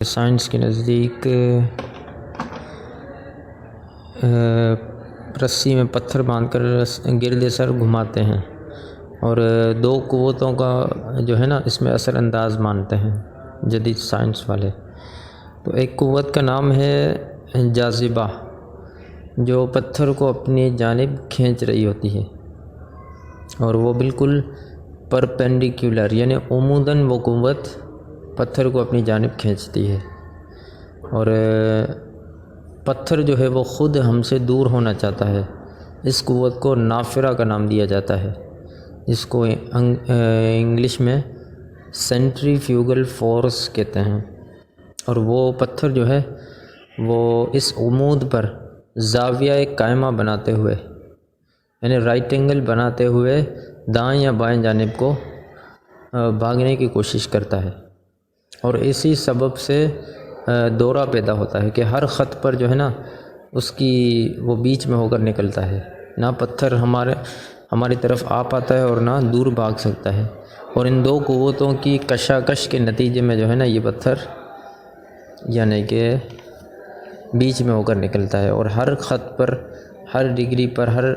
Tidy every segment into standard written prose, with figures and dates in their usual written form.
Science کے نزدیک رسی میں پتھر باندھ کر گرد سر گھماتے ہیں اور دو قوتوں کا جو ہے نا اس میں اثر انداز مانتے ہیں جدید سائنس والے۔ تو ایک قوت کا نام ہے جاذبہ، جو پتھر کو اپنی جانب کھینچ رہی ہوتی ہے، اور وہ بالکل پرپینڈیکولر یعنی عموداً وہ قوت پتھر کو اپنی جانب کھینچتی ہے، اور پتھر جو ہے وہ خود ہم سے دور ہونا چاہتا ہے۔ اس قوت کو نافرہ کا نام دیا جاتا ہے، جس کو انگلش میں سینٹریفیوگل فورس کہتے ہیں، اور وہ پتھر جو ہے وہ اس عمود پر زاویہ قائمہ بناتے ہوئے یعنی رائٹ اینگل بناتے ہوئے دائیں یا بائیں جانب کو بھاگنے کی کوشش کرتا ہے، اور اسی سبب سے دورہ پیدا ہوتا ہے کہ ہر خط پر جو ہے نا اس کی وہ بیچ میں ہو کر نکلتا ہے، نہ پتھر ہماری طرف آ پاتا ہے اور نہ دور بھاگ سکتا ہے، اور ان دو قوتوں کی کشاکش کے نتیجے میں جو ہے نا یہ پتھر یعنی کہ بیچ میں ہو کر نکلتا ہے، اور ہر خط پر، ہر ڈگری پر، ہر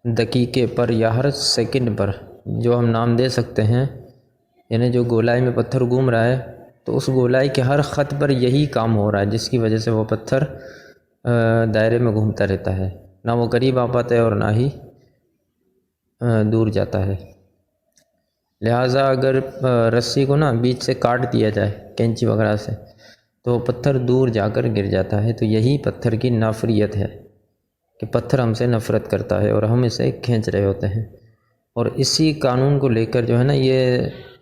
دقیقے پر یا ہر سیکنڈ پر جو ہم نام دے سکتے ہیں، یعنی جو گولائی میں پتھر گھوم رہا ہے تو اس گولائی کے ہر خط پر یہی کام ہو رہا ہے، جس کی وجہ سے وہ پتھر دائرے میں گھومتا رہتا ہے، نہ وہ قریب آ پاتا ہے اور نہ ہی دور جاتا ہے۔ لہٰذا اگر رسی کو نا بیچ سے کاٹ دیا جائے کینچی وغیرہ سے تو پتھر دور جا کر گر جاتا ہے۔ تو یہی پتھر کی نافریت ہے کہ پتھر ہم سے نفرت کرتا ہے اور ہم اسے کھینچ رہے ہوتے ہیں، اور اسی قانون کو لے کر جو ہے نا یہ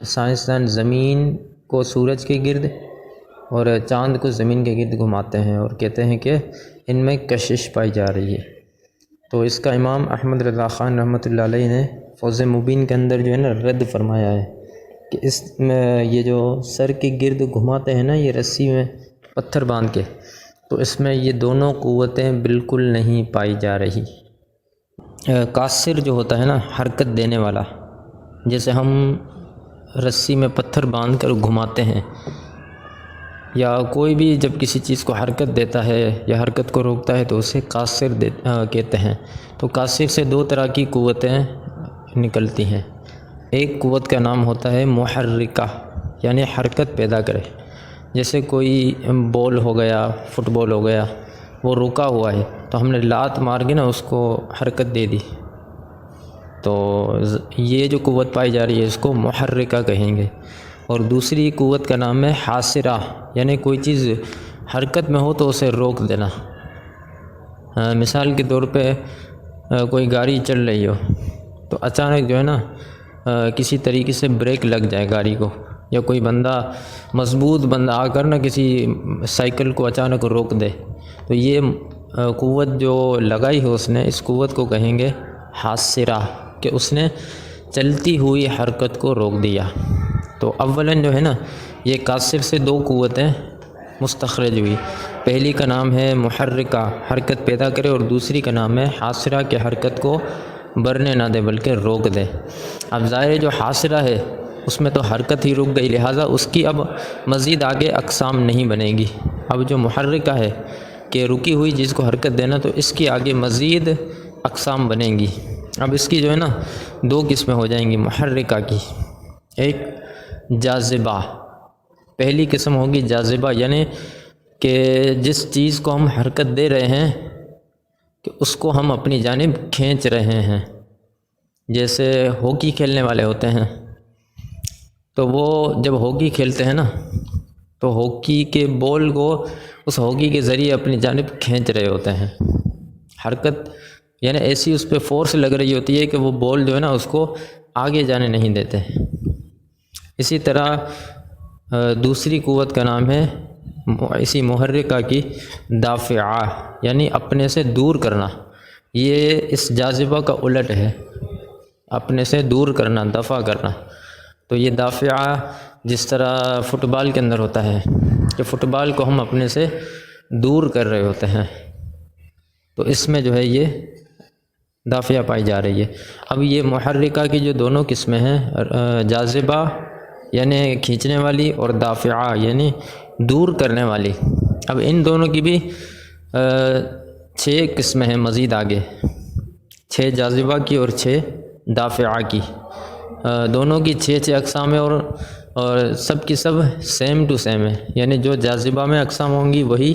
سائنسدان زمین کو سورج کے گرد اور چاند کو زمین کے گرد گھماتے ہیں اور کہتے ہیں کہ ان میں کشش پائی جا رہی ہے۔ تو اس کا امام احمد رضا خان رحمۃ اللہ علیہ نے فوز مبین کے اندر جو ہے نا رد فرمایا ہے کہ اس میں یہ جو سر کے گرد گھماتے ہیں نا یہ رسی میں پتھر باندھ کے، تو اس میں یہ دونوں قوتیں بالکل نہیں پائی جا رہی۔ قاصر جو ہوتا ہے نا حرکت دینے والا، جیسے ہم رسی میں پتھر باندھ کر گھماتے ہیں، یا کوئی بھی جب کسی چیز کو حرکت دیتا ہے یا حرکت کو روکتا ہے تو اسے قاصر کہتے ہیں۔ تو قاصر سے دو طرح کی قوتیں نکلتی ہیں، ایک قوت کا نام ہوتا ہے محرکہ یعنی حرکت پیدا کرے، جیسے کوئی بال ہو گیا، فٹ بال ہو گیا، وہ رکا ہوا ہے تو ہم نے لات مار کے نا اس کو حرکت دے دی، تو یہ جو قوت پائی جا رہی ہے اس کو محرکہ کہیں گے۔ اور دوسری قوت کا نام ہے حاصرہ، یعنی کوئی چیز حرکت میں ہو تو اسے روک دینا۔ مثال کے طور پہ کوئی گاڑی چل رہی ہو تو اچانک جو ہے نا کسی طریقے سے بریک لگ جائے گاڑی کو، یا کوئی بندہ مضبوط بندہ آ کر نہ کسی سائیکل کو اچانک روک دے، تو یہ قوت جو لگائی ہے اس نے، اس قوت کو کہیں گے حاصرہ، کہ اس نے چلتی ہوئی حرکت کو روک دیا۔ تو اولاً جو ہے نا یہ قاصر سے دو قوتیں مستخرج ہوئی، پہلی کا نام ہے محرکہ حرکت پیدا کرے، اور دوسری کا نام ہے حاصرہ کہ حرکت کو برنے نہ دے بلکہ روک دے۔ اب ظاہر جو حاصرہ ہے اس میں تو حرکت ہی رک گئی، لہٰذا اس کی اب مزید آگے اقسام نہیں بنے گی۔ اب جو محرکہ ہے کہ رکی ہوئی چیز کو حرکت دینا، تو اس کی آگے مزید اقسام بنیں گی۔ اب اس کی جو ہے نا دو قسمیں ہو جائیں گی محرکہ کی، ایک جاذبہ، پہلی قسم ہوگی جاذبہ، یعنی کہ جس چیز کو ہم حرکت دے رہے ہیں کہ اس کو ہم اپنی جانب کھینچ رہے ہیں۔ جیسے ہاکی کھیلنے والے ہوتے ہیں تو وہ جب ہاکی کھیلتے ہیں نا تو ہاکی کے بال کو اس ہاکی کے ذریعے اپنی جانب کھینچ رہے ہوتے ہیں، حرکت یعنی ایسی اس پہ فورس لگ رہی ہوتی ہے کہ وہ بال جو ہے نا اس کو آگے جانے نہیں دیتے۔ اسی طرح دوسری قوت کا نام ہے اسی محرکہ کی دافعہ، یعنی اپنے سے دور کرنا، یہ اس جاذبہ کا الٹ ہے، اپنے سے دور کرنا، دفع کرنا۔ تو یہ دافعہ جس طرح فٹ بال کے اندر ہوتا ہے کہ فٹ بال کو ہم اپنے سے دور کر رہے ہوتے ہیں، تو اس میں جو ہے یہ دافعہ پائی جا رہی ہے۔ اب یہ محرکہ کی جو دونوں قسمیں ہیں، جاذبہ یعنی کھینچنے والی، اور دافعہ یعنی دور کرنے والی۔ اب ان دونوں کی بھی 6 قسمیں ہیں مزید آگے، 6 جاذبہ کی اور 6 دافعہ کی، دونوں کی 6 اقسام ہیں، اور سب کی سب سیم ٹو سیم ہے، یعنی جو جاذبہ میں اقسام ہوں گی وہی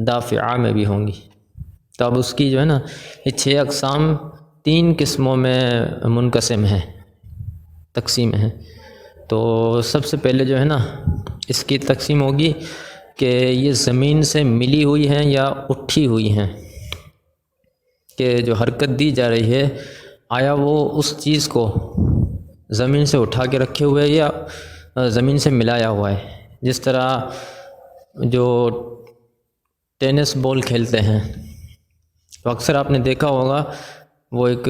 دافعہ میں بھی ہوں گی۔ تو اب اس کی جو ہے نا یہ 6 اقسام 3 قسموں میں منقسم ہیں، تقسیم ہیں۔ تو سب سے پہلے جو ہے نا اس کی تقسیم ہوگی کہ یہ زمین سے ملی ہوئی ہیں یا اٹھی ہوئی ہیں، کہ جو حرکت دی جا رہی ہے آیا وہ اس چیز کو زمین سے اٹھا کے رکھے ہوئے یا زمین سے ملایا ہوا ہے۔ جس طرح جو ٹینس بال کھیلتے ہیں تو اکثر آپ نے دیکھا ہوگا وہ ایک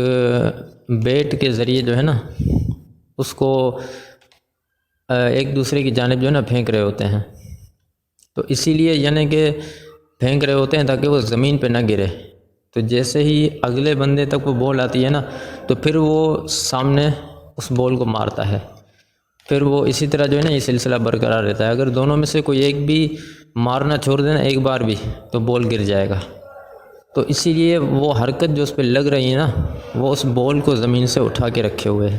بیٹ کے ذریعے جو ہے نا اس کو ایک دوسرے کی جانب جو ہے نا پھینک رہے ہوتے ہیں، تو اسی لیے یعنی کہ پھینک رہے ہوتے ہیں تاکہ وہ زمین پہ نہ گرے۔ تو جیسے ہی اگلے بندے تک وہ بال آتی ہے نا تو پھر وہ سامنے اس بال کو مارتا ہے، پھر وہ اسی طرح جو ہے نا یہ سلسلہ برقرار رہتا ہے۔ اگر دونوں میں سے کوئی ایک بھی مارنا چھوڑ دینا ایک بار بھی تو بال گر جائے گا۔ تو اسی لیے وہ حرکت جو اس پہ لگ رہی ہے نا وہ اس بال کو زمین سے اٹھا کے رکھے ہوئے ہے،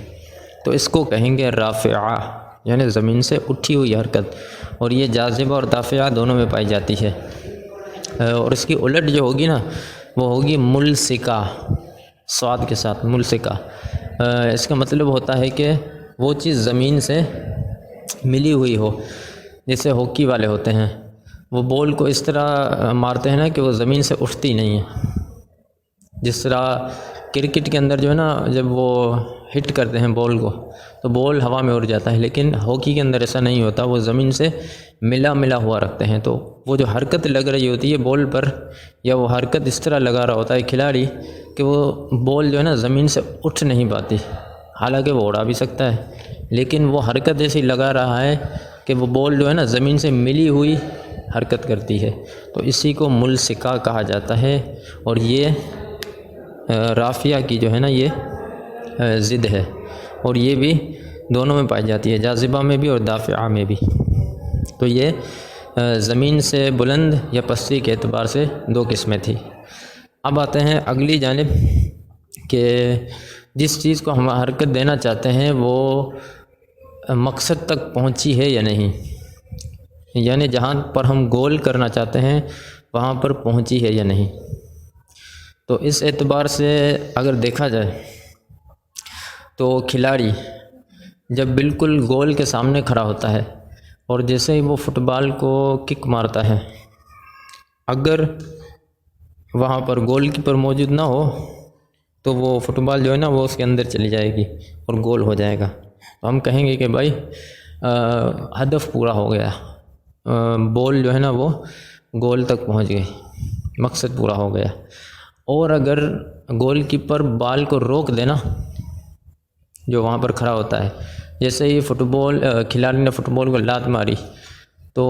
تو اس کو کہیں گے رافعہ، یعنی زمین سے اٹھی ہوئی حرکت، اور یہ جاذبہ اور دافعہ دونوں میں پائی جاتی ہے۔ اور اس کی الٹ جو ہوگی نا وہ ہوگی ملسکہ، صاد کے ساتھ ملسکہ۔ اس کا مطلب ہوتا ہے کہ وہ چیز زمین سے ملی ہوئی ہو، جیسے ہاکی والے ہوتے ہیں وہ بال کو اس طرح مارتے ہیں نا کہ وہ زمین سے اٹھتی نہیں ہے۔ جس طرح کرکٹ کے اندر جو ہے نا جب وہ ہٹ کرتے ہیں بال کو تو بال ہوا میں اڑ جاتا ہے، لیکن ہاکی کے اندر ایسا نہیں ہوتا، وہ زمین سے ملا ہوا رکھتے ہیں۔ تو وہ جو حرکت لگ رہی ہوتی ہے بال پر، یا وہ حرکت اس طرح لگا رہا ہوتا ہے کھلاڑی کہ وہ بال جو ہے نا زمین سے اٹھ نہیں پاتی، حالانکہ وہ اڑا بھی سکتا ہے، لیکن وہ حرکت ایسی لگا رہا ہے کہ وہ بال جو ہے نا زمین سے ملی ہوئی حرکت کرتی ہے، تو اسی کو ملسکہ کہا جاتا ہے۔ اور یہ رافعہ کی جو ہے نا یہ ضد ہے، اور یہ بھی دونوں میں پائی جاتی ہے، جاذبہ میں بھی اور دافعہ میں بھی۔ تو یہ زمین سے بلند یا پستی کے اعتبار سے 2 قسمیں تھی۔ اب آتے ہیں اگلی جانب کہ جس چیز کو ہم حرکت دینا چاہتے ہیں وہ مقصد تک پہنچی ہے یا نہیں، یعنی جہاں پر ہم گول کرنا چاہتے ہیں وہاں پر پہنچی ہے یا نہیں۔ تو اس اعتبار سے اگر دیکھا جائے تو کھلاڑی جب بالکل گول کے سامنے کھڑا ہوتا ہے اور جیسے ہی وہ فٹ بال کو کک مارتا ہے، اگر وہاں پر گول کیپر موجود نہ ہو تو وہ فٹ بال جو ہے نا وہ اس کے اندر چلی جائے گی اور گول ہو جائے گا، تو ہم کہیں گے کہ بھائی ہدف پورا ہو گیا، بال جو ہے نا وہ گول تک پہنچ گئی، مقصد پورا ہو گیا۔ اور اگر گول کیپر بال کو روک دینا جو وہاں پر کھڑا ہوتا ہے، جیسے ہی کھلاڑی نے فٹ بال کو لات ماری تو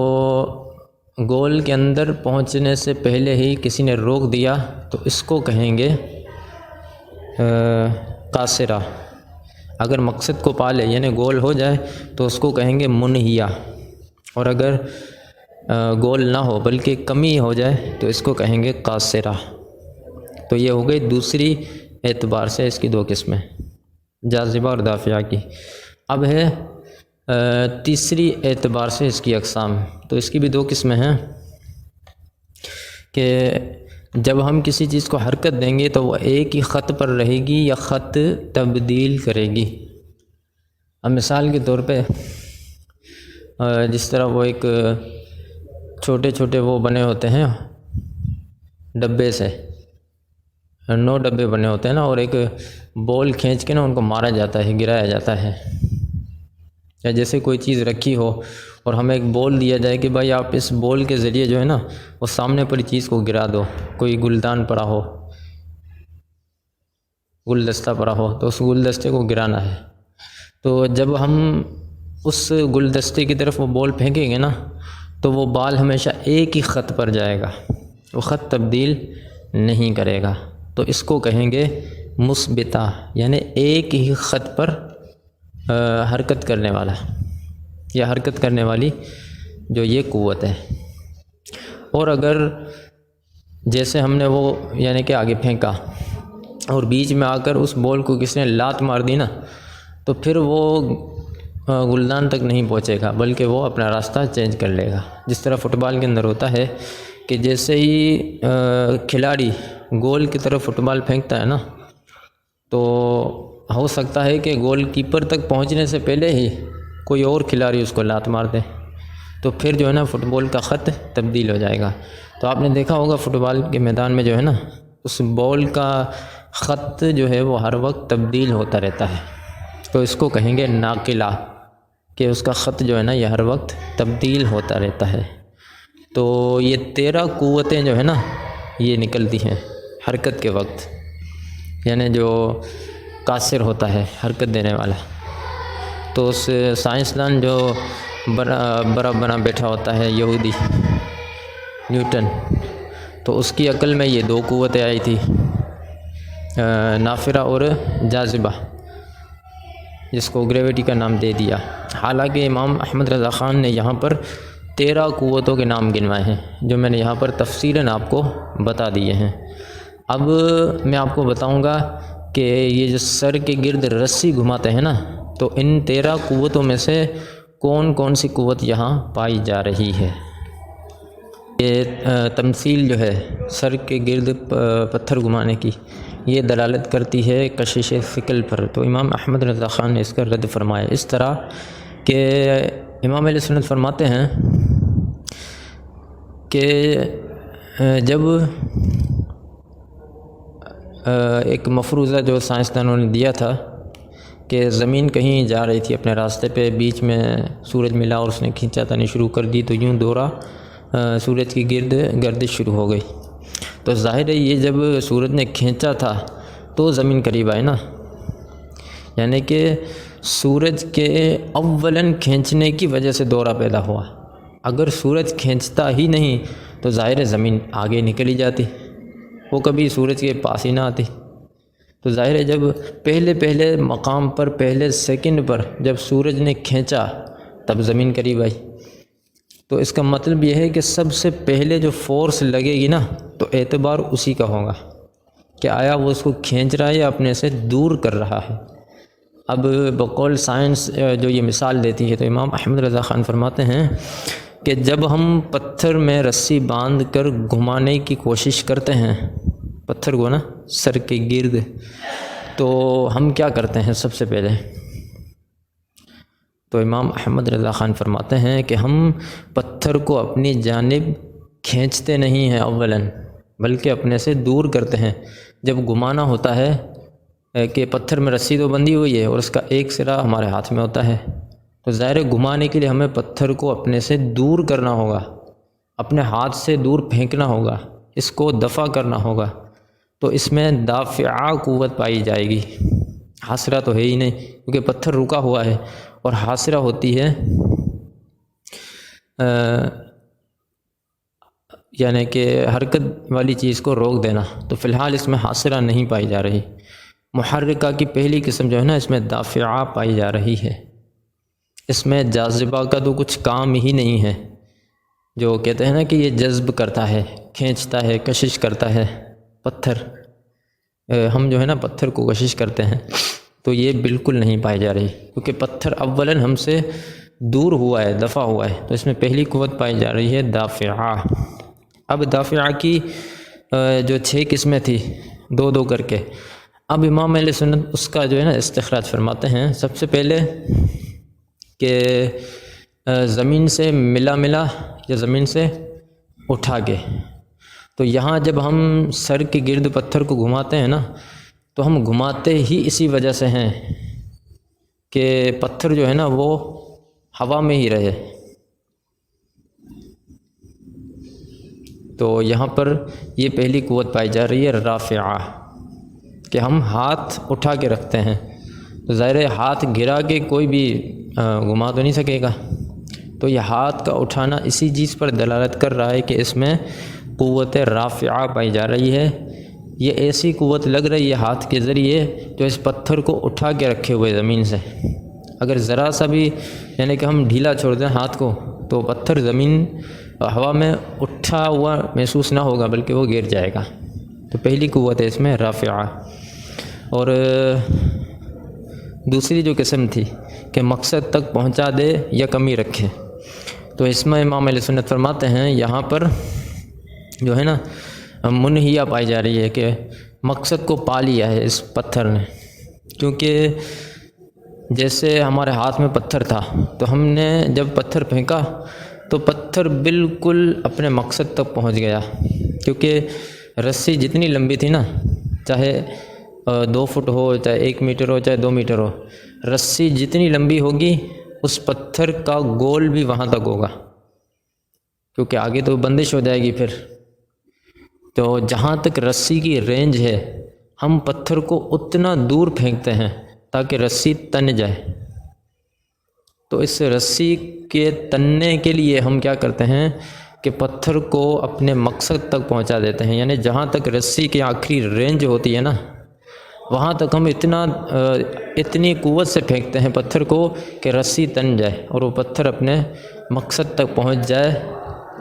گول کے اندر پہنچنے سے پہلے ہی کسی نے روک دیا تو اس کو کہیں گے قاصرہ۔ اگر مقصد کو پا لے یعنی گول ہو جائے تو اس کو کہیں گے منہیہ، اور اگر گول نہ ہو بلکہ کمی ہو جائے تو اس کو کہیں گے قاصرہ۔ تو یہ ہو گئی دوسری اعتبار سے اس کی 2 قسمیں، جاذبہ اور دافعہ کی۔ اب ہے تیسری اعتبار سے اس کی اقسام، تو اس کی بھی 2 قسمیں ہیں کہ جب ہم کسی چیز کو حرکت دیں گے تو وہ ایک ہی خط پر رہے گی یا خط تبدیل کرے گی۔ اب مثال کے طور پہ جس طرح وہ ایک چھوٹے چھوٹے وہ بنے ہوتے ہیں ڈبے سے، 9 ڈبے بنے ہوتے ہیں نا، اور ایک بال کھینچ کے نا ان کو مارا جاتا ہے، گرایا جاتا ہے، یا جیسے کوئی چیز رکھی ہو اور ہمیں ایک بال دیا جائے کہ بھائی آپ اس بال کے ذریعے جو ہے نا وہ سامنے پڑی چیز کو گرا دو، کوئی گلدان پڑا ہو، گلدستہ پڑا ہو تو اس گلدستے کو گرانا ہے، تو جب ہم اس گلدستے کی طرف وہ بال پھینکیں گے نا تو وہ بال ہمیشہ ایک ہی خط پر جائے گا، وہ خط تبدیل نہیں کرے گا، تو اس کو کہیں گے مثبتہ، یعنی ایک ہی خط پر حرکت کرنے والا یا حرکت کرنے والی جو یہ قوت ہے۔ اور اگر جیسے ہم نے وہ یعنی کہ آگے پھینکا اور بیچ میں آ کر اس بال کو کسی نے لات مار دی نا، تو پھر وہ گلدان تک نہیں پہنچے گا، بلکہ وہ اپنا راستہ چینج کر لے گا۔ جس طرح فٹ بال کے اندر ہوتا ہے کہ جیسے ہی کھلاڑی گول کی طرف فٹ بال پھینکتا ہے نا، تو ہو سکتا ہے کہ گول کیپر تک پہنچنے سے پہلے ہی کوئی اور کھلاڑی اس کو لات مار دے، تو پھر جو ہے نا فٹ بال کا خط تبدیل ہو جائے گا۔ تو آپ نے دیکھا ہوگا فٹ بال کے میدان میں جو ہے نا، اس بال کا خط جو ہے وہ ہر وقت تبدیل ہوتا رہتا ہے، تو اس کو کہیں گے ناقلہ، کہ اس کا خط جو ہے نا یہ ہر وقت تبدیل ہوتا رہتا ہے۔ تو یہ 13 قوتیں جو ہے نا یہ نکلتی ہیں حرکت کے وقت، یعنی جو قاصر ہوتا ہے حرکت دینے والا، تو اس سائنسدان جو بنا بیٹھا ہوتا ہے یہودی نیوٹن، تو اس کی عقل میں یہ 2 قوتیں آئی تھی، نافرہ اور جاذبہ، جس کو گریویٹی کا نام دے دیا۔ حالانکہ امام احمد رضا خان نے یہاں پر 13 قوتوں کے نام گنوائے ہیں، جو میں نے یہاں پر تفصیلاً آپ کو بتا دیے ہیں۔ اب میں آپ کو بتاؤں گا کہ یہ جو سر کے گرد رسی گھماتے ہیں نا، تو ان 13 قوتوں میں سے کون کون سی قوت یہاں پائی جا رہی ہے۔ یہ تمثیل جو ہے سر کے گرد پتھر گھمانے کی، یہ دلالت کرتی ہے کشش ثقل پر۔ تو امام احمد رضا خان نے اس کا رد فرمایا اس طرح کہ امام علیہ سنت فرماتے ہیں کہ جب ایک مفروضہ جو سائنسدانوں نے دیا تھا کہ زمین کہیں جا رہی تھی اپنے راستے پہ، بیچ میں سورج ملا اور اس نے کھینچاطانی شروع کر دی، تو یوں دورہ سورج کی گرد گردش شروع ہو گئی۔ تو ظاہر ہے یہ جب سورج نے کھینچا تھا تو زمین قریب آئی نا، یعنی کہ سورج کے اولاً کھینچنے کی وجہ سے دورہ پیدا ہوا۔ اگر سورج کھینچتا ہی نہیں تو ظاہر ہے زمین آگے نکلی جاتی، وہ کبھی سورج کے پاس ہی نہ آتی۔ تو ظاہر ہے جب پہلے مقام پر، پہلے سیکنڈ پر جب سورج نے کھینچا تب زمین قریب آئی۔ تو اس کا مطلب یہ ہے کہ سب سے پہلے جو فورس لگے گی نا، تو اعتبار اسی کا ہوگا کہ آیا وہ اس کو کھینچ رہا ہے یا اپنے سے دور کر رہا ہے۔ اب بقول سائنس جو یہ مثال دیتی ہے، تو امام احمد رضا خان فرماتے ہیں کہ جب ہم پتھر میں رسی باندھ کر گھمانے کی کوشش کرتے ہیں پتھر کو نا سر کے گرد، تو ہم کیا کرتے ہیں سب سے پہلے؟ تو امام احمد رضا خان فرماتے ہیں کہ ہم پتھر کو اپنی جانب کھینچتے نہیں ہیں اولاً، بلکہ اپنے سے دور کرتے ہیں۔ جب گھمانا ہوتا ہے کہ پتھر میں رسی تو بندھی ہوئی ہے اور اس کا ایک سرا ہمارے ہاتھ میں ہوتا ہے، تو ظاہر گھمانے کے لیے ہمیں پتھر کو اپنے سے دور کرنا ہوگا، اپنے ہاتھ سے دور پھینکنا ہوگا، اس کو دفع کرنا ہوگا۔ تو اس میں دافعہ قوت پائی جائے گی، حاصرہ تو ہے ہی نہیں، کیونکہ پتھر رکا ہوا ہے، اور حاصرہ ہوتی ہے یعنی کہ حرکت والی چیز کو روک دینا۔ تو فی الحال اس میں حاصرہ نہیں پائی جا رہی۔ محرکہ کی پہلی قسم جو ہے نا، اس میں دافعہ پائی جا رہی ہے، اس میں جاذبہ کا تو کچھ کام ہی نہیں ہے۔ جو کہتے ہیں نا کہ یہ جذب کرتا ہے، کھینچتا ہے، کشش کرتا ہے پتھر، ہم جو ہے نا پتھر کو کشش کرتے ہیں، تو یہ بالکل نہیں پائی جا رہی، کیونکہ پتھر اولاً ہم سے دور ہوا ہے، دفع ہوا ہے۔ تو اس میں پہلی قوت پائی جا رہی ہے دافعہ۔ اب دافعہ کی جو 6 قسمیں تھی، 2 کر کے، اب امام اہل سنت اس کا جو ہے نا استخراج فرماتے ہیں۔ سب سے پہلے کہ زمین سے ملا یا زمین سے اٹھا کے، تو یہاں جب ہم سر کے گرد پتھر کو گھماتے ہیں نا، تو ہم گھماتے ہی اسی وجہ سے ہیں کہ پتھر جو ہے نا وہ ہوا میں ہی رہے۔ تو یہاں پر یہ پہلی قوت پائی جا رہی ہے رافعہ، کہ ہم ہاتھ اٹھا کے رکھتے ہیں، تو ظاہر ہے ہاتھ گرا کے کوئی بھی گھما تو نہیں سکے گا، تو یہ ہاتھ کا اٹھانا اسی چیز پر دلالت کر رہا ہے کہ اس میں قوت رافعہ پائی جا رہی ہے۔ یہ ایسی قوت لگ رہی ہے ہاتھ کے ذریعے جو اس پتھر کو اٹھا کے رکھے ہوئے زمین سے، اگر ذرا سا بھی یعنی کہ ہم ڈھیلا چھوڑ دیں ہاتھ کو، تو تو پتھر زمین ہوا میں اٹھا ہوا محسوس نہ ہوگا بلکہ وہ گر جائے گا۔ تو پہلی قوت ہے اس میں رافعہ۔ اور دوسری جو قسم تھی کہ مقصد تک پہنچا دے یا کمی رکھے، تو اس میں امام اہل سنت فرماتے ہیں یہاں پر جو ہے نا منہیہ پائی جا رہی ہے کہ مقصد کو پا لیا ہے اس پتھر نے، کیونکہ جیسے ہمارے ہاتھ میں پتھر تھا تو ہم نے جب پتھر پھینکا تو پتھر بالکل اپنے مقصد تک پہنچ گیا، کیونکہ رسی جتنی لمبی تھی نا، چاہے 2 فٹ ہو، چاہے 1 میٹر ہو، چاہے 2 میٹر ہو، رسی جتنی لمبی ہوگی اس پتھر کا گول بھی وہاں تک ہوگا، کیونکہ آگے تو بندش ہو جائے گی پھر۔ تو جہاں تک رسی کی رینج ہے ہم پتھر کو اتنا دور پھینکتے ہیں تاکہ رسی تن جائے۔ تو اس رسی کے تننے کے لیے ہم کیا کرتے ہیں کہ پتھر کو اپنے مقصد تک پہنچا دیتے ہیں، یعنی جہاں تک رسی کی آخری رینج ہوتی ہے نا وہاں تک ہم اتنی قوت سے پھینکتے ہیں پتھر کو کہ رسی تن جائے اور وہ پتھر اپنے مقصد تک پہنچ جائے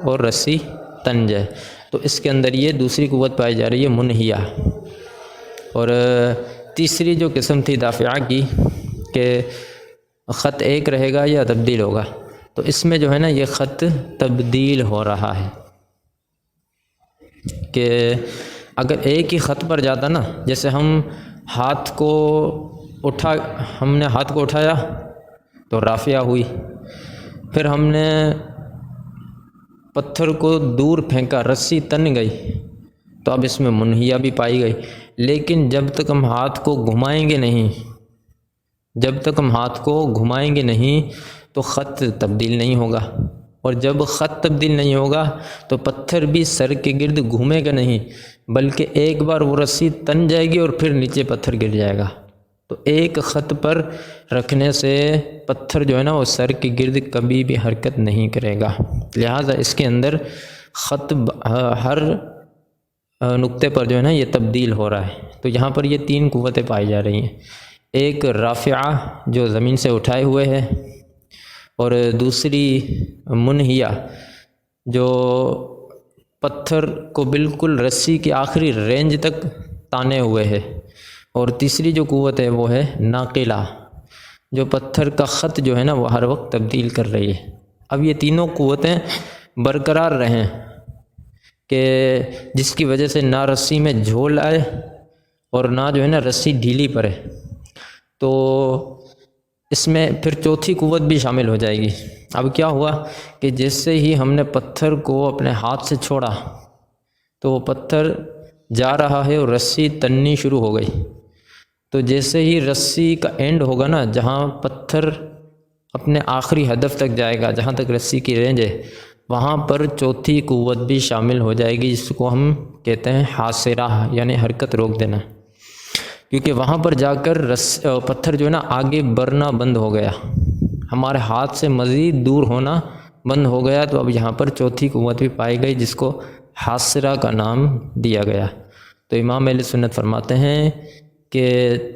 اور رسی تن جائے۔ تو اس کے اندر یہ دوسری قوت پائی جا رہی ہے منہیہ۔ اور تیسری جو قسم تھی دافعہ کی کہ خط ایک رہے گا یا تبدیل ہوگا، تو اس میں جو ہے نا یہ خط تبدیل ہو رہا ہے کہ اگر ایک ہی خط پر جاتا نا، جیسے ہم نے ہاتھ کو اٹھایا تو رافعہ ہوئی، پھر ہم نے پتھر کو دور پھینکا، رسی تن گئی، تو اب اس میں منہیہ بھی پائی گئی۔ لیکن جب تک ہم ہاتھ کو گھمائیں گے نہیں تو خط تبدیل نہیں ہوگا، اور جب خط تبدیل نہیں ہوگا تو پتھر بھی سر کے گرد گھومے گا نہیں، بلکہ ایک بار وہ رسی تن جائے گی اور پھر نیچے پتھر گر جائے گا۔ تو ایک خط پر رکھنے سے پتھر جو ہے نا وہ سر کے گرد کبھی بھی حرکت نہیں کرے گا، لہٰذا اس کے اندر خط ہر نقطے پر جو ہے نا یہ تبدیل ہو رہا ہے۔ تو یہاں پر یہ 3 قوتیں پائی جا رہی ہیں، ایک رافعہ جو زمین سے اٹھائے ہوئے ہے، اور دوسری منہیہ جو پتھر کو بالکل رسی کی آخری رینج تک تانے ہوئے ہے، اور تیسری جو قوت ہے وہ ہے ناقلہ جو پتھر کا خط جو ہے نا وہ ہر وقت تبدیل کر رہی ہے۔ اب یہ تینوں قوتیں برقرار رہیں کہ جس کی وجہ سے نہ رسی میں جھول آئے اور نہ جو ہے نا رسی ڈھیلی پڑے، تو اس میں پھر چوتھی قوت بھی شامل ہو جائے گی۔ اب کیا ہوا کہ جیسے ہی ہم نے پتھر کو اپنے ہاتھ سے چھوڑا تو وہ پتھر جا رہا ہے اور رسی تننی شروع ہو گئی، تو جیسے ہی رسی کا اینڈ ہوگا نا، جہاں پتھر اپنے آخری ہدف تک جائے گا، جہاں تک رسی کی رینج ہے، وہاں پر چوتھی قوت بھی شامل ہو جائے گی، جس کو ہم کہتے ہیں حاصرہ، یعنی حرکت روک دینا، کیونکہ وہاں پر جا کر پتھر جو ہے نا آگے بڑھنا بند ہو گیا، ہمارے ہاتھ سے مزید دور ہونا بند ہو گیا، تو اب یہاں پر چوتھی قوت بھی پائی گئی جس کو حاصرہ کا نام دیا گیا۔ تو امام اہل سنت فرماتے ہیں کہ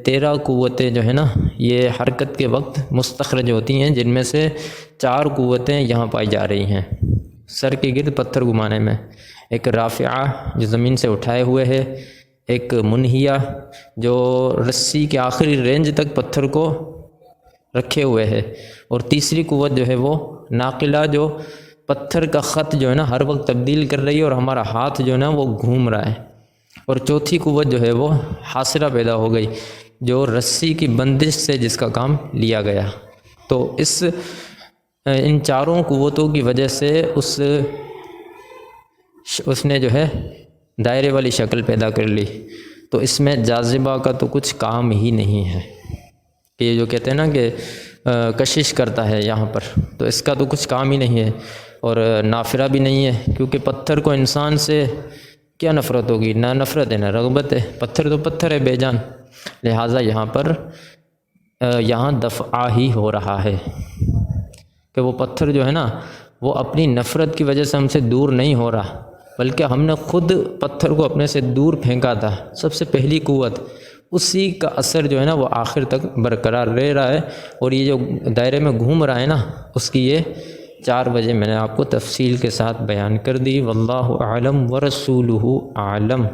13 قوتیں جو ہے نا یہ حرکت کے وقت مستخرج ہوتی ہیں، جن میں سے 4 قوتیں یہاں پائی جا رہی ہیں سر کے گرد پتھر گھمانے میں، ایک رافعہ جو زمین سے اٹھائے ہوئے ہے، ایک منہیہ جو رسی کے آخری رینج تک پتھر کو رکھے ہوئے ہے، اور تیسری قوت جو ہے وہ ناقلہ جو پتھر کا خط جو ہے نا ہر وقت تبدیل کر رہی ہے اور ہمارا ہاتھ جو ہے نا وہ گھوم رہا ہے، اور چوتھی قوت جو ہے وہ حاصرہ پیدا ہو گئی جو رسی کی بندش سے جس کا کام لیا گیا۔ تو ان 4 قوتوں کی وجہ سے اس نے جو ہے دائرے والی شکل پیدا کر لی، تو اس میں جاذبہ کا تو کچھ کام ہی نہیں ہے، کہ یہ جو کہتے ہیں نا کہ کشش کرتا ہے یہاں پر، تو اس کا تو کچھ کام ہی نہیں ہے، اور نافرہ بھی نہیں ہے، کیونکہ پتھر کو انسان سے کیا نفرت ہوگی، نہ نفرت ہے نہ رغبت ہے، پتھر تو پتھر ہے بے جان، لہٰذا یہاں دفعہ ہی ہو رہا ہے کہ وہ پتھر جو ہے نا وہ اپنی نفرت کی وجہ سے ہم سے دور نہیں ہو رہا، بلکہ ہم نے خود پتھر کو اپنے سے دور پھینکا تھا، سب سے پہلی قوت، اسی کا اثر جو ہے نا وہ آخر تک برقرار رہ رہا ہے، اور یہ جو دائرے میں گھوم رہا ہے نا اس کی یہ 4 وجہ میں نے آپ کو تفصیل کے ساتھ بیان کر دی۔ واللہ اعلم ورسولہ اعلم۔